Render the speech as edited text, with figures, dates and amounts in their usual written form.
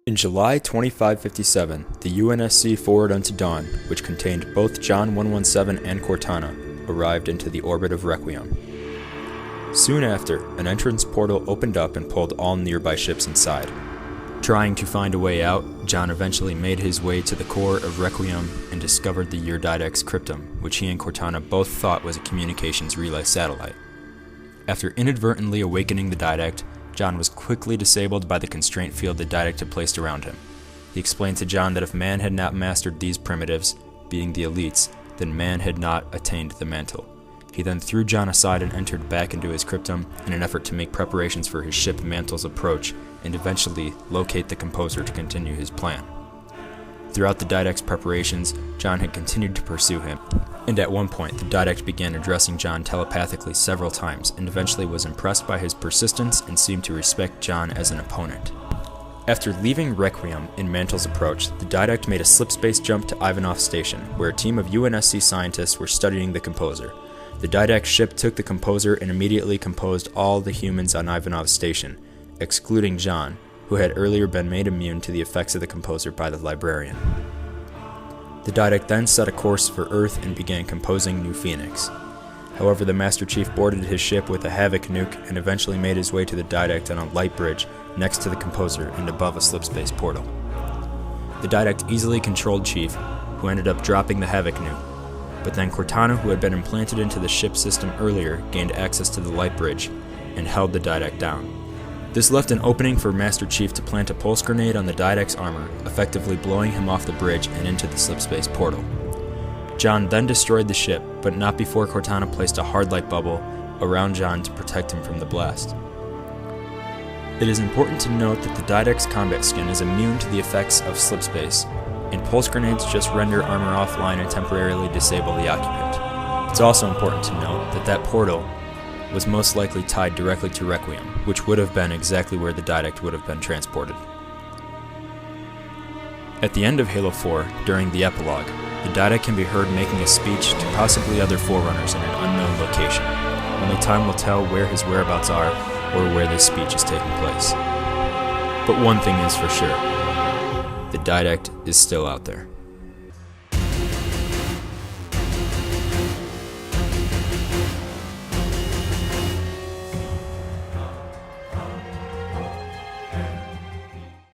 In July 2557, the UNSC Forward Unto Dawn, which contained both John 117 and Cortana, arrived into the orbit of Requiem. Soon after, an entrance portal opened up and pulled all nearby ships inside. Trying to find a way out, John eventually made his way to the core of Requiem and discovered the Ur-Didact's cryptum, which he and Cortana both thought was a communications relay satellite. After inadvertently awakening the Didact, John was quickly disabled by the constraint field the Didact had placed around him. He explained to John that if man had not mastered these primitives, being the elites, then man had not attained the mantle. He then threw John aside and entered back into his cryptum in an effort to make preparations for his ship Mantle's approach and eventually locate the composer to continue his plan. Throughout the Didact's preparations, John had continued to pursue him, and at one point the Didact began addressing John telepathically several times and eventually was impressed by his persistence and seemed to respect John as an opponent. After leaving Requiem in Mantle's approach, the Didact made a slipspace jump to Ivanov Station, where a team of UNSC scientists were studying the composer. The Didact's ship took the composer and immediately composed all the humans on Ivanov Station, excluding John, who had earlier been made immune to the effects of the composer by the librarian. The Didact then set a course for Earth and began composing New Phoenix. However, the Master Chief boarded his ship with a Havoc nuke and eventually made his way to the Didact on a light bridge next to the composer and above a slipspace portal. The Didact easily controlled Chief, who ended up dropping the Havoc nuke, but then Cortana, who had been implanted into the ship system earlier, gained access to the light bridge and held the Didact down. This left an opening for Master Chief to plant a pulse grenade on the Didact's armor, effectively blowing him off the bridge and into the slipspace portal. John then destroyed the ship, but not before Cortana placed a hard light bubble around John to protect him from the blast. It is important to note that the Didact's combat skin is immune to the effects of slipspace, and pulse grenades just render armor offline and temporarily disable the occupant. It's also important to note that that portal was most likely tied directly to Requiem, which would have been exactly where the Didact would have been transported. At the end of Halo 4, during the epilogue, the Didact can be heard making a speech to possibly other Forerunners in an unknown location. Only time will tell where his whereabouts are or where this speech is taking place. But one thing is for sure, the Didact is still out there.